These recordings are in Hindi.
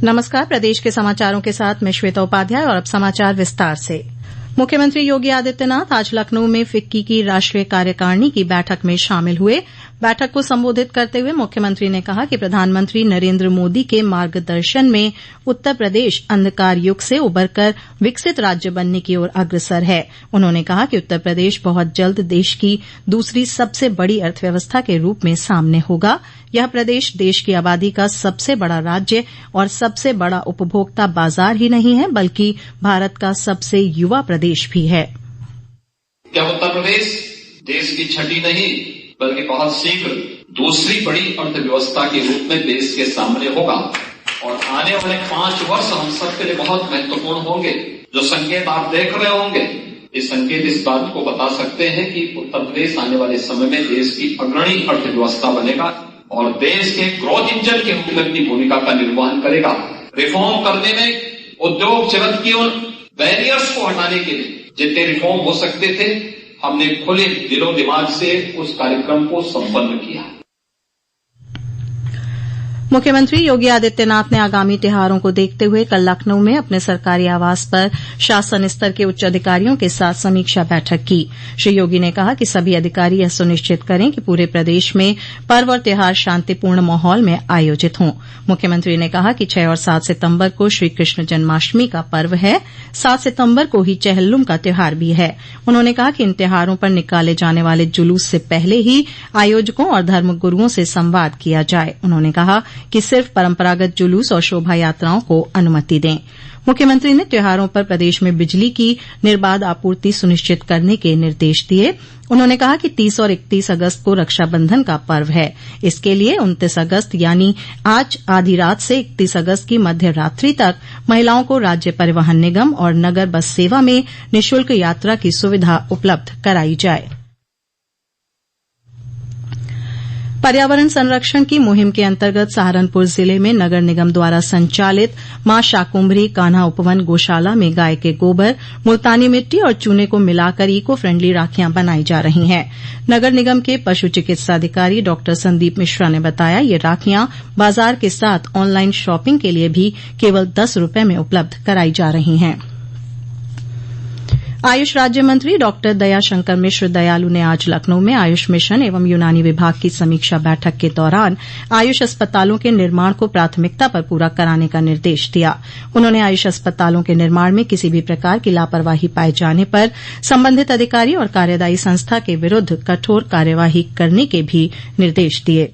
नमस्कार, प्रदेश के समाचारों के साथ मैं श्वेता उपाध्याय और अब समाचार विस्तार से। मुख्यमंत्री योगी आदित्यनाथ आज लखनऊ में फिक्की की राष्ट्रीय कार्यकारिणी की बैठक में शामिल हुए। बैठक को संबोधित करते हुए मुख्यमंत्री ने कहा कि प्रधानमंत्री नरेंद्र मोदी के मार्गदर्शन में उत्तर प्रदेश अंधकार युग से उबरकर विकसित राज्य बनने की ओर अग्रसर है। उन्होंने कहा कि उत्तर प्रदेश बहुत जल्द देश की दूसरी सबसे बड़ी अर्थव्यवस्था के रूप में सामने होगा। यह प्रदेश देश की आबादी का सबसे बड़ा राज्य और सबसे बड़ा उपभोक्ता बाजार ही नहीं है, बल्कि भारत का सबसे युवा प्रदेश भी है। क्या उत्तर प्रदेश देश की छठी नहीं बल्कि बहुत शीघ्र दूसरी बड़ी अर्थव्यवस्था के रूप में देश के सामने होगा और आने वाले 5 वर्ष हम सबके लिए बहुत महत्वपूर्ण होंगे। जो संकेत आप देख रहे होंगे, ये संकेत इस बात को बता सकते हैं कि उत्तर प्रदेश आने वाले समय में देश की अग्रणी अर्थव्यवस्था बनेगा और देश के ग्रोथ इंजन के रूप में अपनी भूमिका का निर्वहन करेगा। रिफॉर्म करने में उद्योग जगत की उन बैरियर्स को हटाने के लिए जितने रिफॉर्म हो सकते थे, हमने खुले दिलो दिमाग से उस कार्यक्रम को संपन्न किया। मुख्यमंत्री योगी आदित्यनाथ ने आगामी त्योहारों को देखते हुए कल लखनऊ में अपने सरकारी आवास पर शासन स्तर के उच्च अधिकारियों के साथ समीक्षा बैठक की। श्री योगी ने कहा कि सभी अधिकारी यह सुनिश्चित करें कि पूरे प्रदेश में पर्व और त्योहार शांतिपूर्ण माहौल में आयोजित हों। मुख्यमंत्री ने कहा कि 6 और 7 सितम्बर को श्रीकृष्ण जन्माष्टमी का पर्व है। 7 सितम्बर को ही चेहल्लुम का त्योहार भी है। उन्होंने कहा कि इन त्योहारों पर निकाले जाने वाले जुलूस से पहले ही आयोजकों और धर्मगुरूओं से संवाद किया जाए। उन्होंने कहा कि सिर्फ परंपरागत जुलूस और शोभा यात्राओं को अनुमति दें। मुख्यमंत्री ने त्योहारों पर प्रदेश में बिजली की निर्बाध आपूर्ति सुनिश्चित करने के निर्देश दिए। उन्होंने कहा कि 30 और 31 अगस्त को रक्षाबंधन का पर्व है। इसके लिए 29 अगस्त यानी आज आधी रात से 31 अगस्त की मध्य रात्रि तक महिलाओं को राज्य परिवहन निगम और नगर बस सेवा में निःशुल्क यात्रा की सुविधा उपलब्ध कराई जाए। पर्यावरण संरक्षण की मुहिम के अंतर्गत सहारनपुर जिले में नगर निगम द्वारा संचालित मां शाकुम्भरी कान्हा उपवन गौशाला में गाय के गोबर, मुल्तानी मिट्टी और चूने को मिलाकर इको फ्रेंडली राखियां बनाई जा रही हैं। नगर निगम के पशु चिकित्सा अधिकारी डॉक्टर संदीप मिश्रा ने बताया, ये राखियां बाजार के साथ ऑनलाइन शॉपिंग के लिए भी केवल 10 रुपये में उपलब्ध कराई जा रही हैं। आयुष राज्य मंत्री डॉक्टर दयाशंकर मिश्र दयालु ने आज लखनऊ में आयुष मिशन एवं यूनानी विभाग की समीक्षा बैठक के दौरान आयुष अस्पतालों के निर्माण को प्राथमिकता पर पूरा कराने का निर्देश दिया। उन्होंने आयुष अस्पतालों के निर्माण में किसी भी प्रकार की लापरवाही पाए जाने पर संबंधित अधिकारी और कार्यदायी संस्था के विरूद्ध कठोर कार्यवाही करने के भी निर्देश दिए।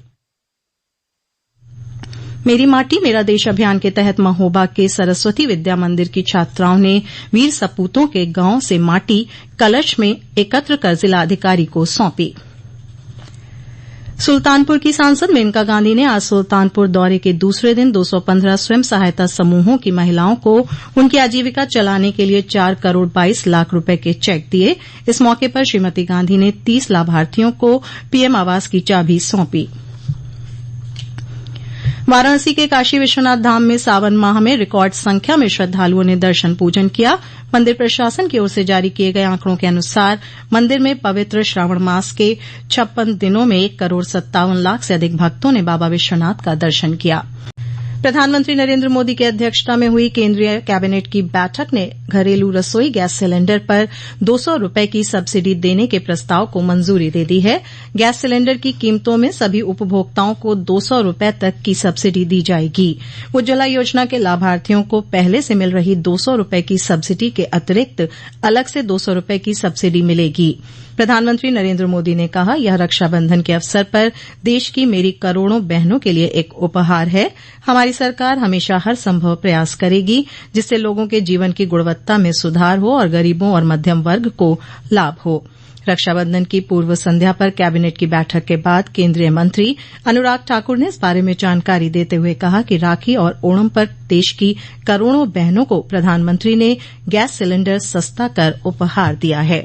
मेरी माटी मेरा देश अभियान के तहत महोबा के सरस्वती विद्या मंदिर की छात्राओं ने वीर सपूतों के गांव से माटी कलश में एकत्र कर जिलाधिकारी को सौंपी। सुल्तानपुर की सांसद मेनका गांधी ने आज सुल्तानपुर दौरे के दूसरे दिन 215 स्वयं सहायता समूहों की महिलाओं को उनकी आजीविका चलाने के लिए 4 करोड़ 22 लाख रुपए के चेक दिए। इस मौके पर श्रीमती गांधी ने 30 लाभार्थियों को पीएम आवास की चाबी सौंपी। वाराणसी के काशी विश्वनाथ धाम में सावन माह में रिकॉर्ड संख्या में श्रद्धालुओं ने दर्शन पूजन किया। मंदिर प्रशासन की ओर से जारी किए गए आंकड़ों के अनुसार मंदिर में पवित्र श्रावण मास के 56 दिनों में 1 करोड़ 57 लाख से अधिक भक्तों ने बाबा विश्वनाथ का दर्शन किया। प्रधानमंत्री नरेंद्र मोदी की अध्यक्षता में हुई केंद्रीय कैबिनेट की बैठक ने घरेलू रसोई गैस सिलेंडर पर 200 रुपए की सब्सिडी देने के प्रस्ताव को मंजूरी दे दी है। गैस सिलेंडर की कीमतों में सभी उपभोक्ताओं को 200 रुपए तक की सब्सिडी दी जाएगी। उज्ज्वला योजना के लाभार्थियों को पहले से मिल रही 200 रुपए की सब्सिडी के अतिरिक्त अलग से 200 रुपए की सब्सिडी मिलेगी। प्रधानमंत्री नरेंद्र मोदी ने कहा, यह रक्षाबंधन के अवसर पर देश की मेरी करोड़ों बहनों के लिए एक उपहार है। हमारी सरकार हमेशा हर संभव प्रयास करेगी जिससे लोगों के जीवन की गुणवत्ता में सुधार हो और गरीबों और मध्यम वर्ग को लाभ हो। रक्षाबंधन की पूर्व संध्या पर कैबिनेट की बैठक के बाद केंद्रीय मंत्री अनुराग ठाकुर ने इस बारे में जानकारी देते हुए कहा कि राखी और ओणम पर देश की करोड़ों बहनों को प्रधानमंत्री ने गैस सिलेंडर सस्ता कर उपहार दिया है।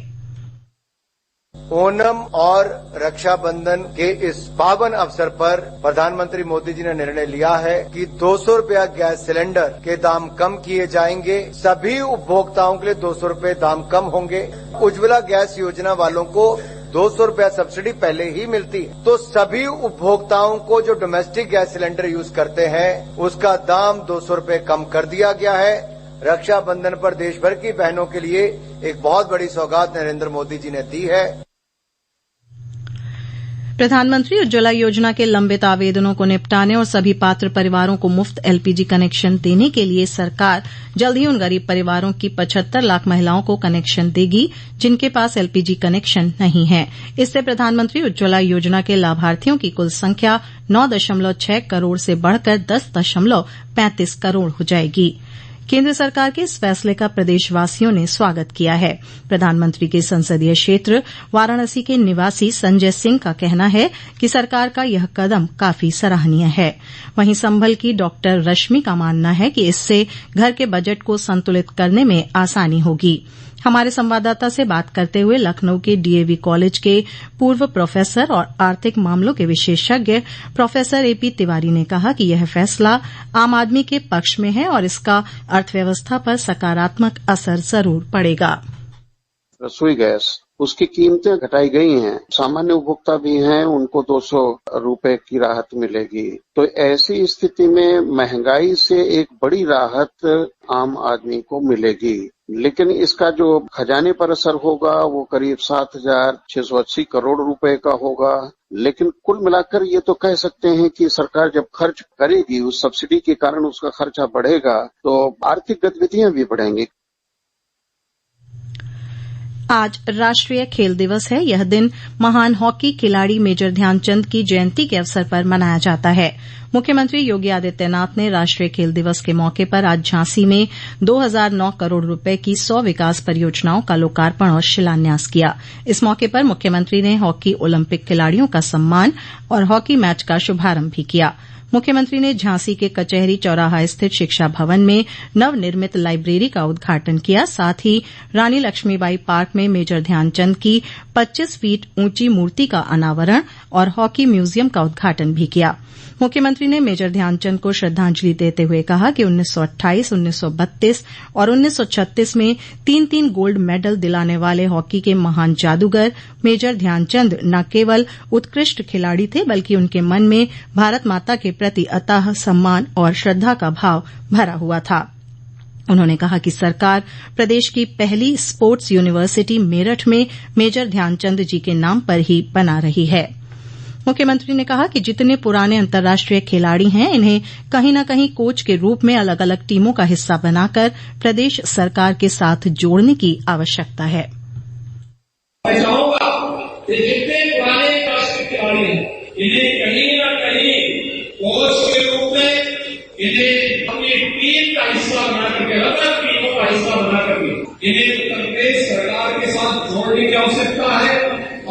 ओणम और रक्षाबंधन के इस पावन अवसर पर प्रधानमंत्री मोदी जी ने निर्णय लिया है कि 200 रुपया गैस सिलेंडर के दाम कम किए जाएंगे। सभी उपभोक्ताओं के लिए 200 रुपये दाम कम होंगे। उज्ज्वला गैस योजना वालों को 200 रुपया सब्सिडी पहले ही मिलती है। तो सभी उपभोक्ताओं को जो डोमेस्टिक गैस सिलेंडर यूज करते हैं उसका दाम 200 रुपये कम कर दिया गया है। रक्षाबंधन पर देश भर की बहनों के लिए एक बहुत बड़ी सौगात नरेंद्र मोदी जी ने दी है। प्रधानमंत्री उज्ज्वला योजना के लंबित आवेदनों को निपटाने और सभी पात्र परिवारों को मुफ्त एलपीजी कनेक्शन देने के लिए सरकार जल्द ही उन गरीब परिवारों की 75 लाख महिलाओं को कनेक्शन देगी जिनके पास एलपीजी कनेक्शन नहीं है। इससे प्रधानमंत्री उज्ज्वला योजना के लाभार्थियों की कुल संख्या 9.6 करोड़ से बढ़कर 10.35 करोड़ हो जाएगी। केंद्र सरकार के इस फैसले का प्रदेशवासियों ने स्वागत किया है। प्रधानमंत्री के संसदीय क्षेत्र वाराणसी के निवासी संजय सिंह का कहना है कि सरकार का यह कदम काफी सराहनीय है। वहीं संभल की डॉक्टर रश्मि का मानना है कि इससे घर के बजट को संतुलित करने में आसानी होगी। हमारे संवाददाता से बात करते हुए लखनऊ के डीएवी कॉलेज के पूर्व प्रोफेसर और आर्थिक मामलों के विशेषज्ञ प्रोफेसर एपी तिवारी ने कहा कि यह फैसला आम आदमी के पक्ष में है और इसका अर्थव्यवस्था पर सकारात्मक असर जरूर पड़ेगा। रसोई गैस उसकी कीमतें घटाई गई हैं, सामान्य उपभोक्ता भी हैं, उनको 200 रुपए की राहत मिलेगी। तो ऐसी स्थिति में महंगाई से एक बड़ी राहत आम आदमी को मिलेगी, लेकिन इसका जो खजाने पर असर होगा वो करीब 7,680 करोड़ रुपए का होगा। लेकिन कुल मिलाकर ये तो कह सकते हैं कि सरकार जब खर्च करेगी उस सब्सिडी के कारण उसका खर्चा बढ़ेगा तो आर्थिक गतिविधियां भी बढ़ेंगी। आज राष्ट्रीय खेल दिवस है। यह दिन महान हॉकी खिलाड़ी मेजर ध्यानचंद की जयंती के अवसर पर मनाया जाता है। मुख्यमंत्री योगी आदित्यनाथ ने राष्ट्रीय खेल दिवस के मौके पर आज झांसी में 2009 करोड़ रुपए की 100 विकास परियोजनाओं का लोकार्पण और शिलान्यास किया। इस मौके पर मुख्यमंत्री ने हॉकी ओलंपिक खिलाड़ियों का सम्मान और हॉकी मैच का शुभारंभ भी किया। मुख्यमंत्री ने झांसी के कचहरी चौराहा स्थित शिक्षा भवन में नवनिर्मित लाइब्रेरी का उद्घाटन किया। साथ ही रानी लक्ष्मीबाई पार्क में मेजर ध्यानचंद की 25 फीट ऊंची मूर्ति का अनावरण और हॉकी म्यूजियम का उद्घाटन भी किया। मुख्यमंत्री ने मेजर ध्यानचंद को श्रद्धांजलि देते हुए कहा कि 1928, 1932 और 1936 में 3-3 गोल्ड मेडल दिलाने वाले हॉकी के महान जादूगर मेजर ध्यानचंद न केवल उत्कृष्ट खिलाड़ी थे बल्कि उनके मन में भारत माता के प्रति अथाह सम्मान और श्रद्धा का भाव भरा हुआ था। उन्होंने कहा कि सरकार प्रदेश की पहली स्पोर्ट्स यूनिवर्सिटी मेरठ में मेजर ध्यानचंद जी के नाम पर ही बना रही है। मुख्यमंत्री ने कहा कि जितने पुराने अंतर्राष्ट्रीय खिलाड़ी हैं इन्हें कहीं न कहीं कोच के रूप में अलग अलग टीमों का हिस्सा बनाकर प्रदेश सरकार के साथ जोड़ने की आवश्यकता है। मैं चाहूंगा कि जितने पुराने राष्ट्रीय खिलाड़ी हैं इन्हें कहीं न कहीं कोच के रूप में इन्हें अपनी टीम का हिस्सा बना करके अलग टीमों का हिस्सा बना करके इन्हें उत्तर प्रदेश सरकार के साथ जोड़ने की आवश्यकता है।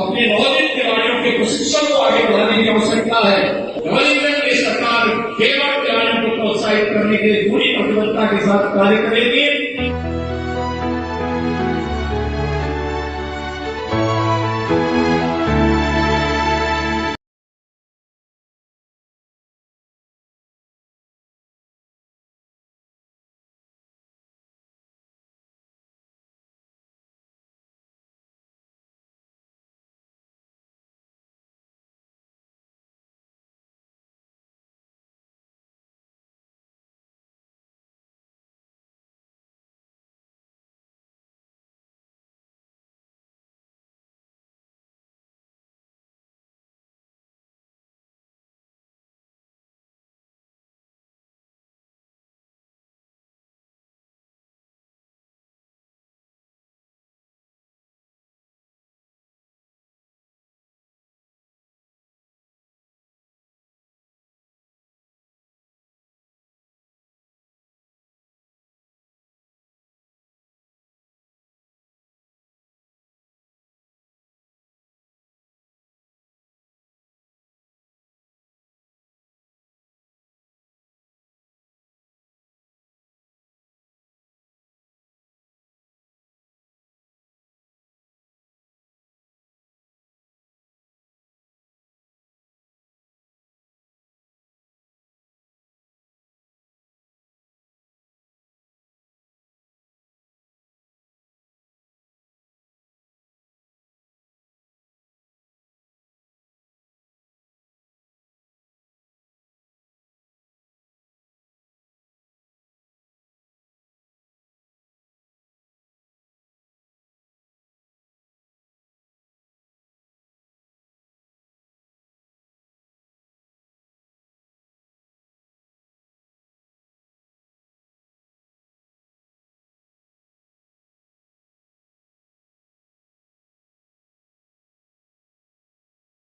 अपने नौजवान खिलाड़ियों के प्रशिक्षण को आगे बढ़ाने की आवश्यकता है। नरेंद्र की सरकार खेल खिलाड़ियों को प्रोत्साहित करने के लिए पूरी प्रतिबद्धता के साथ कार्य करेगी।